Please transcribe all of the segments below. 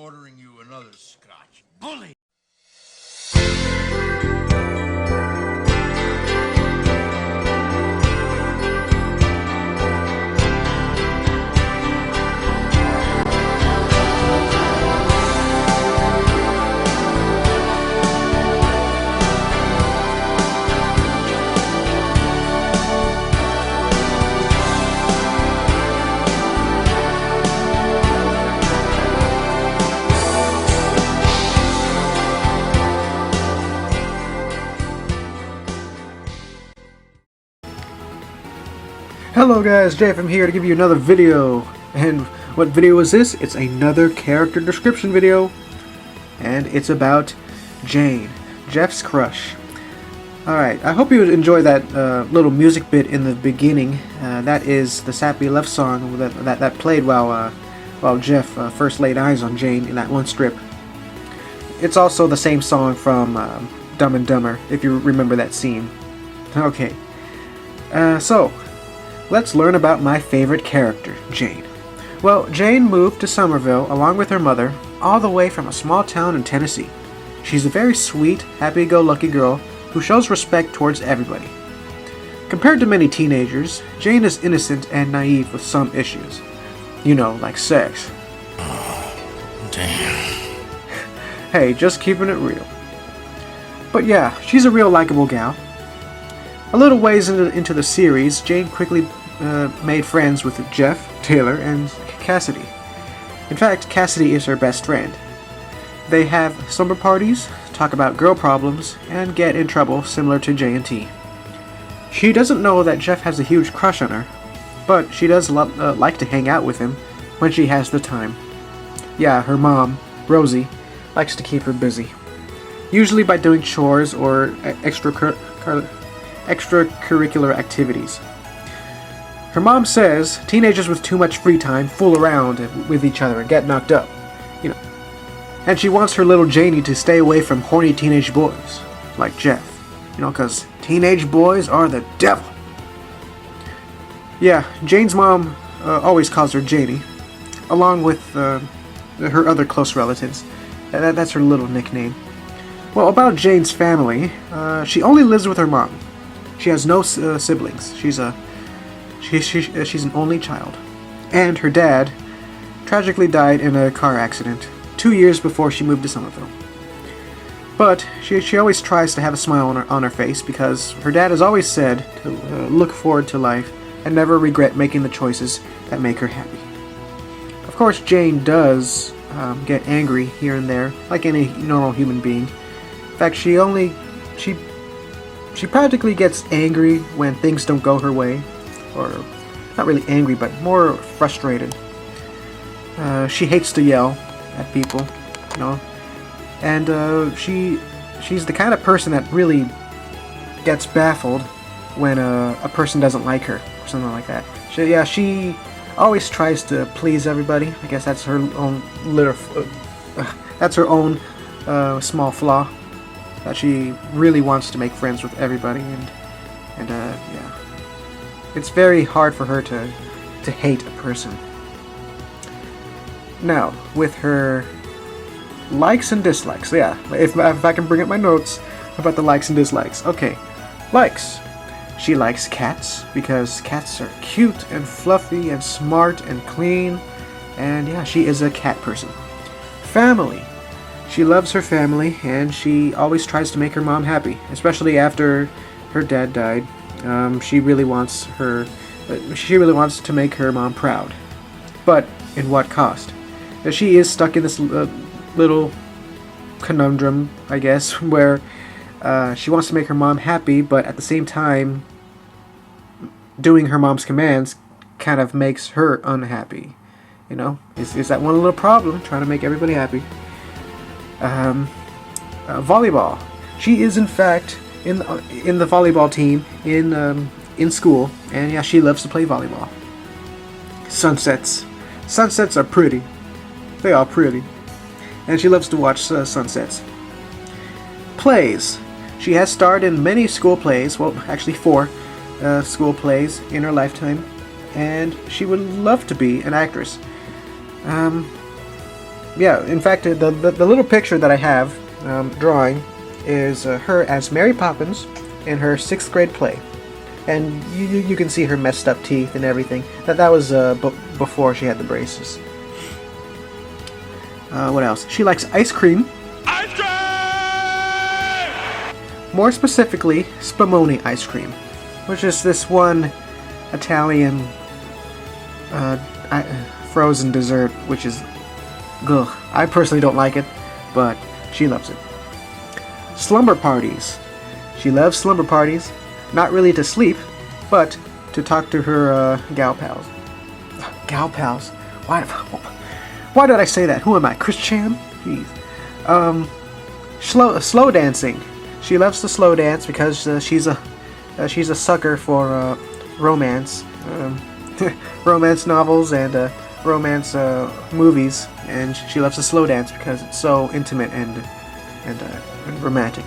ordering you another scotch. Bully! Hello guys, Jay from here to give you another video. And what video is this? It's another character description video. And it's about Jane, Jeff's crush. Alright, I hope you enjoy that little music bit in the beginning. That is the sappy love song that played while Jeff first laid eyes on Jane in that one strip. It's also the same song from Dumb and Dumber, if you remember that scene. Okay, so let's learn about my favorite character, Jane. Well, Jane moved to Somerville along with her mother, all the way from a small town in Tennessee. She's a very sweet, happy-go-lucky girl who shows respect towards everybody. Compared to many teenagers, Jane is innocent and naive with some issues. You know, like sex. Oh, damn. Hey, just keeping it real. But yeah, she's a real likable gal. A little ways into the series, Jane quickly made friends with Jeff, Taylor, and Cassidy. In fact, Cassidy is her best friend. They have slumber parties, talk about girl problems, and get in trouble similar to J&T. She doesn't know that Jeff has a huge crush on her, but she does like to hang out with him when she has the time. Yeah, her mom, Rosie, likes to keep her busy, usually by doing chores or extracurricular activities. Her mom says teenagers with too much free time fool around with each other and get knocked up, you know. And she wants her little Janie to stay away from horny teenage boys, like Jeff, you know, because teenage boys are the devil. Yeah, Jane's mom always calls her Janie, along with her other close relatives. That's her little nickname. Well, about Jane's family, she only lives with her mom. She has no siblings. She's an only child. And her dad tragically died in a car accident 2 years before she moved to Somerville. But she always tries to have a smile on her face because her dad has always said to look forward to life and never regret making the choices that make her happy. Of course, Jane does get angry here and there, like any normal human being. In fact, she practically gets angry when things don't go her way, or not really angry, but more frustrated. She hates to yell at people, you know, and she's the kind of person that really gets baffled when a person doesn't like her or something like that. She always tries to please everybody. I guess that's her own small flaw. That she really wants to make friends with everybody, and yeah, it's very hard for her to hate a person. Now, with her likes and dislikes, yeah, if I can bring up my notes about the likes and dislikes. Okay, likes. She likes cats because cats are cute and fluffy and smart and clean, and yeah, she is a cat person. Family. She loves her family, and she always tries to make her mom happy, especially after her dad died. She really wants to make her mom proud. But in what cost? She is stuck in this little conundrum, I guess, where she wants to make her mom happy, but at the same time, doing her mom's commands kind of makes her unhappy. You know, is that one little problem, trying to make everybody happy. Volleyball. She is in fact in the volleyball team in school, and yeah, she loves to play volleyball. Sunsets. Sunsets are pretty. They are pretty, and she loves to watch sunsets. Plays. She has starred in many school plays. Well, actually 4 school plays in her lifetime, and she would love to be an actress. yeah, in fact, the little picture that I have drawing is her as Mary Poppins in her 6th grade play. And you can see her messed up teeth and everything. That was before she had the braces. What else? She likes ice cream. Ice cream! More specifically, spumoni ice cream, which is this one Italian frozen dessert, which is, ugh. I personally don't like it, but she loves it. Slumber parties. She loves slumber parties. Not really to sleep, but to talk to her gal pals. Gal pals? Why did I say that? Who am I, Chris Chan? Jeez. Slow dancing. She loves to slow dance because she's a sucker for romance, romance novels and romance movies, and she loves to slow dance because it's so intimate and romantic.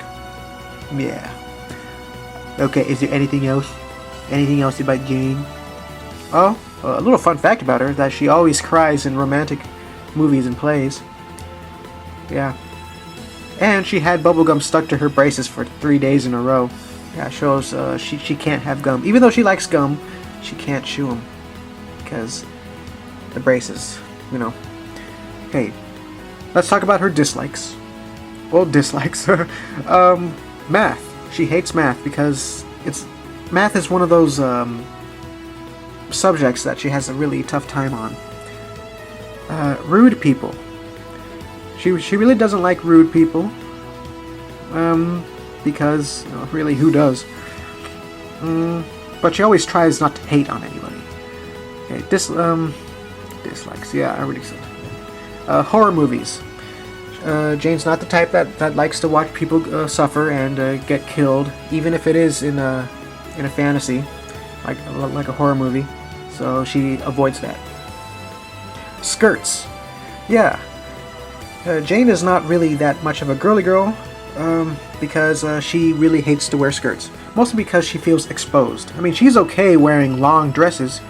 Yeah. Okay, is there anything else? Anything else about Jane? Oh, a little fun fact about her, that she always cries in romantic movies and plays. Yeah. And she had bubblegum stuck to her braces for 3 days in a row. Yeah, shows she can't have gum. Even though she likes gum, she can't chew them. Because the braces, you know. Okay, let's talk about her dislikes. Well, dislikes. Math. She hates math because math is one of those subjects that she has a really tough time on. Rude people. She really doesn't like rude people. Because really, who does? But she always tries not to hate on anybody. Okay, dislikes. Yeah, I already said. Horror movies. Jane's not the type that likes to watch people suffer and get killed, even if it is in a fantasy, like a horror movie. So she avoids that. Skirts. Yeah. Jane is not really that much of a girly girl, because she really hates to wear skirts. Mostly because she feels exposed. I mean, she's okay wearing long dresses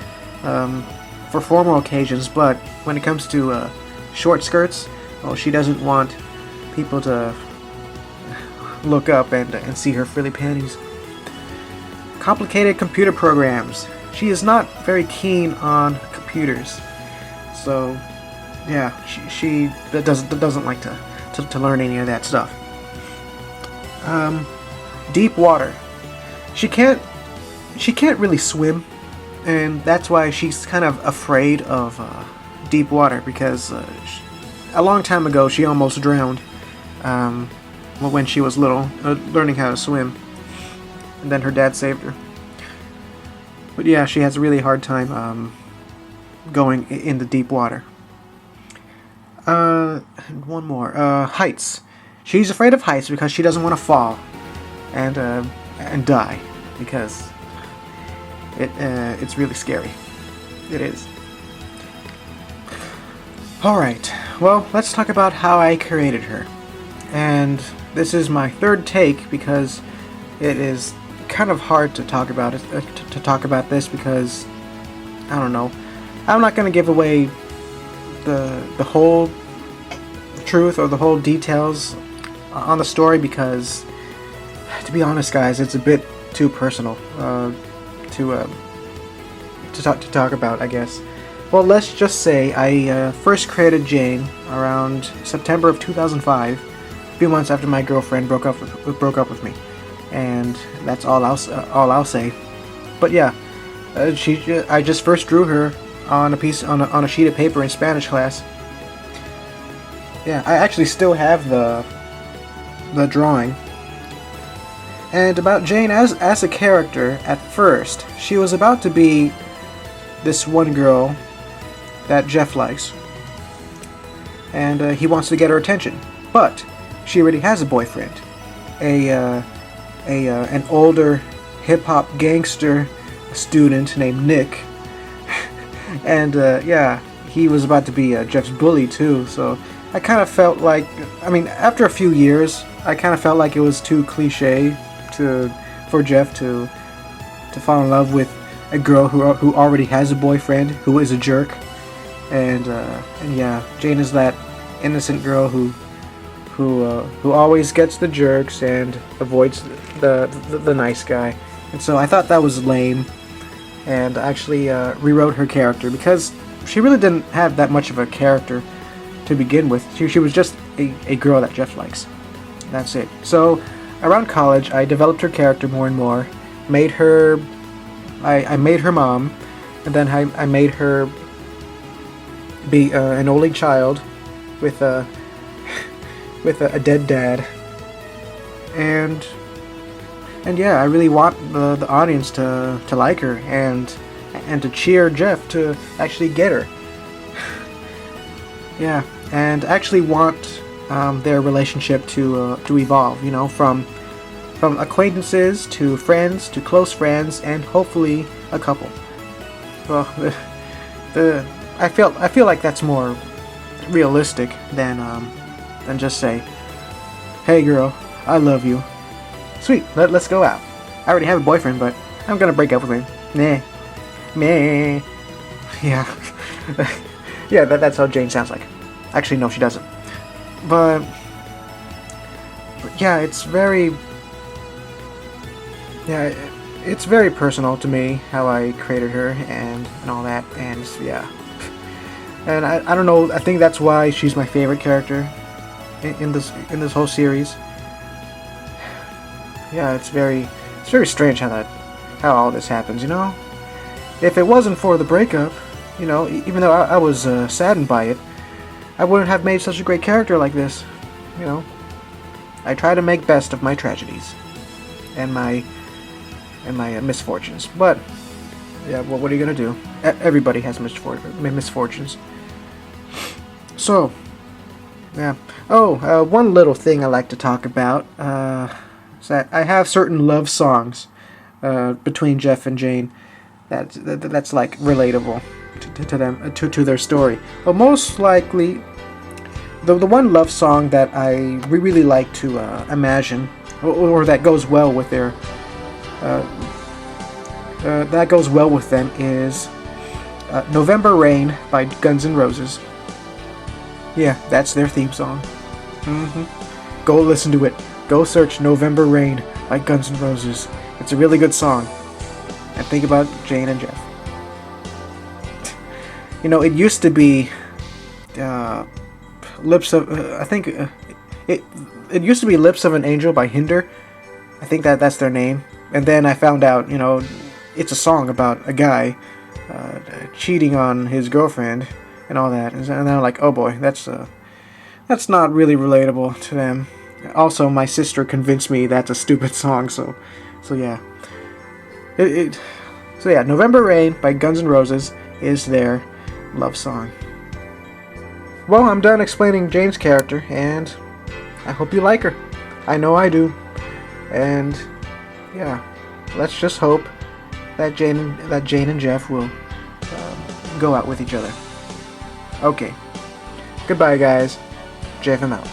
for formal occasions, but when it comes to short skirts, well, she doesn't want people to look up and see her frilly panties. Complicated computer programs. She is not very keen on computers, so yeah, she doesn't like to learn any of that stuff. Deep water. She can't really swim, and that's why she's kind of afraid of deep water, because a long time ago she almost drowned when she was little, learning how to swim, and then her dad saved her. But yeah, she has a really hard time going in the deep water. One more. Heights. She's afraid of heights because she doesn't want to fall and die, because it's really scary. It is. Alright, well, let's talk about how I created her. And this is my third take because it is kind of hard to talk about it, to talk about this, because I don't know. I'm not going to give away the whole truth or the whole details on the story, because, to be honest, guys, it's a bit too personal to talk about, I guess. Well, let's just say I first created Jane around September of 2005, a few months after my girlfriend broke up with me, and that's all I'll say. But yeah, I just first drew her on a sheet of paper in Spanish class. Yeah, I actually still have the drawing. And about Jane as a character, at first, she was about to be this one girl that Jeff likes, and he wants to get her attention, but she already has a boyfriend, an older hip-hop gangster student named Nick, and yeah, he was about to be Jeff's bully too. So I kind of felt like, I mean, after a few years, I kind of felt like it was too cliche for Jeff to fall in love with a girl who already has a boyfriend who is a jerk. And yeah, Jane is that innocent girl who always gets the jerks and avoids the nice guy. And so I thought that was lame, and actually rewrote her character because she really didn't have that much of a character to begin with. She was just a girl that Jeff likes. That's it. So around college, I developed her character more and more. Made her, I made her mom, and then I made her be an only child with a dead dad. And yeah, I really want the audience to like her and to cheer Jeff to actually get her. Yeah, and actually want their relationship to evolve. You know, from acquaintances to friends to close friends and hopefully a couple. Well, I feel like that's more realistic than just say, "Hey girl, I love you. Sweet, let's go out. I already have a boyfriend, but I'm gonna break up with him. Meh. Yeah, yeah. That's how Jane sounds like. Actually, no, she doesn't. But yeah, it's very personal to me how I created her and all that, and yeah. And I don't know. I think that's why she's my favorite character in this whole series. Yeah, it's very strange how all this happens. You know, if it wasn't for the breakup, you know, even though I was saddened by it, I wouldn't have made such a great character like this. You know, I try to make best of my tragedies and my misfortunes. But yeah, well, what are you gonna do? Everybody has misfortunes. So, yeah. Oh, one little thing I like to talk about is that I have certain love songs between Jeff and Jane that's like relatable to them, to their story. But most likely, the one love song that I really like to imagine, or that goes well with their them is November Rain by Guns N' Roses. Yeah, that's their theme song. Go listen to it. Go search November Rain by Guns N' Roses. It's a really good song. And think about Jane and Jeff. You know, it used to be Lips of I think it used to be Lips of an Angel by Hinder. I think that's their name. And then I found out, you know, it's a song about a guy cheating on his girlfriend and all that. And then I'm like, oh boy, that's not really relatable to them. Also, my sister convinced me that's a stupid song, so yeah. So yeah, November Rain by Guns N' Roses is their love song. Well, I'm done explaining Jane's character, and I hope you like her. I know I do. And yeah, let's just hope that Jane and Jeff will go out with each other. Okay. Goodbye, guys. JFM out.